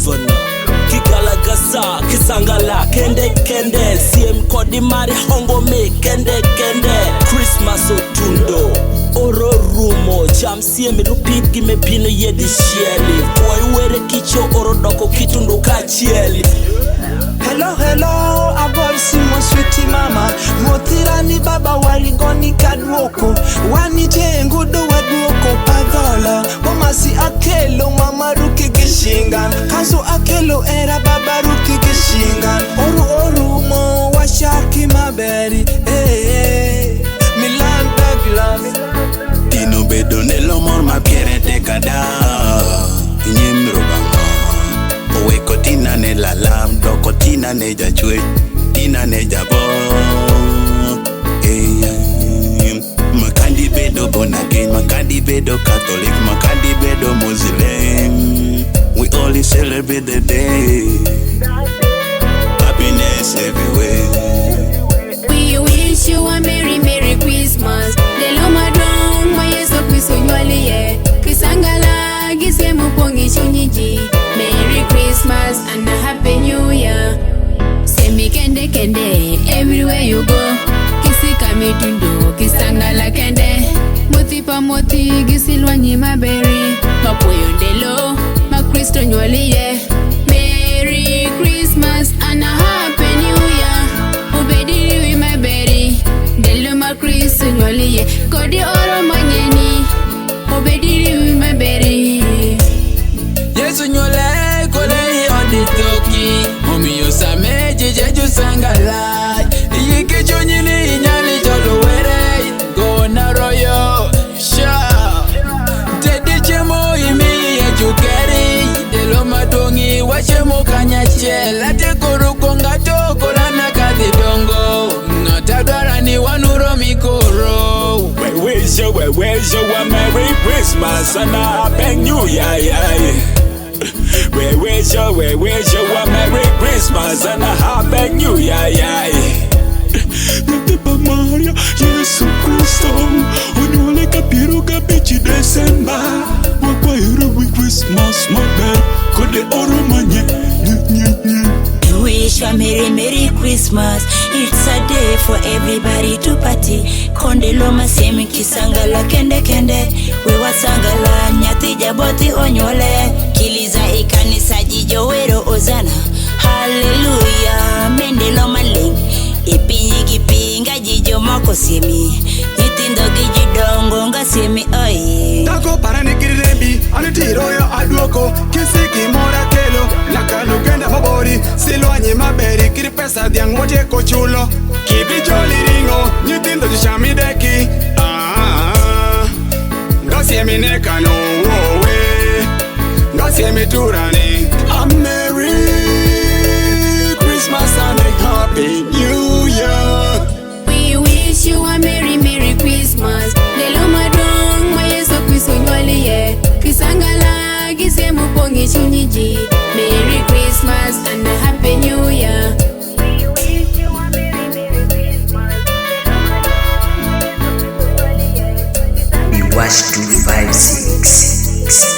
governor. Kigalagasa, Kisangala, Kende Kende, CM Kodimari, Hongo me, Kende Kende, Christmas Otundo, Oro Rumo, Jam CM Lupit, Gimme Pino Yedi Shieli, Boy Were Kicho, Oro Doko Kitundo Kachieli. Hello, hello, aborsi mo sweetie mama. Motirani baba waligoni kadwoko. Wani jengudo wadwoko Adhola. Mama si akelo mama ruki gishingan. Kaso akelo era baba ruki gishingan. Oru mo washaki maberi. Milan Douglas. Tino bedo nelo mor ma piere te kada. Nyimro banga. Oweko tina ne lalam, doko tina ne jachwe, tina ne jabo. Makandi bedo born again, makandi bedo Catholic, makandi bedo Muslim. We only celebrate the day. Happiness everywhere. We wish you a Merry Merry Christmas. Lelo madong mayeso kwisonywali ye. Kisangala gisemu pongi chunyiji. Merry Christmas and a Happy New Year. Semi kende kende everywhere you go. Kisika mitundo kisangala kende. Moti pa moti gisilwanyi maberi. Mapoyo ndelo makristo nywali ye. Merry Christmas and a Happy New Year. Obediri wi maberi. Ndelo makristo nywali ye. Kodi oro manyeni. Obediri wi maberi. Yesu nyole kole yodi toki. Omi yosame jeju sangala. Yike chonyini inyali jolo were. Go na royo sha. Tedi chemo imi ejukeri. Delo madongi wachemo kanyache. Late koru konga toko lana kati dongo. Notadwara ni wanuro mikoro. We wish you a Merry Christmas and a Happy New Year. We wish you a Merry Christmas and a Happy New Year. Natipa Maria, Yesu Kristo, Onyole kapiru kapichi December. Wakwairo we Christmas, my bed, kode oro manye, We wish a Merry Merry Christmas. It's a day for everybody to party. Konde loma semi kisangala kende kende. We wasangala nyati jaboti onyole. Kiliza ikanisa jijo wero ozana. Hallelujah. Mende loma ling. Ipinyi kipinga jijo mako semi. Nitindo gijidongo nga semi oi. Tako parani kirebi. Anitiro yo adwoko. Kisiki mora kelo. Nakano genda mabori. Silwanyi maberi. Kiri pesa diang moje kochulo. Kibi joli ringo. Nitindo jishami deki. Ngasiemi nekano wowe. Ngasiemi turani. A Merry Christmas and a Happy New Year. We wish you a Merry Merry Christmas. Lelo madong mayeso kwisonywali ye. Kisangala gisemu pongi chunyiji. Merry Christmas and a Happy New Year. We watch 256.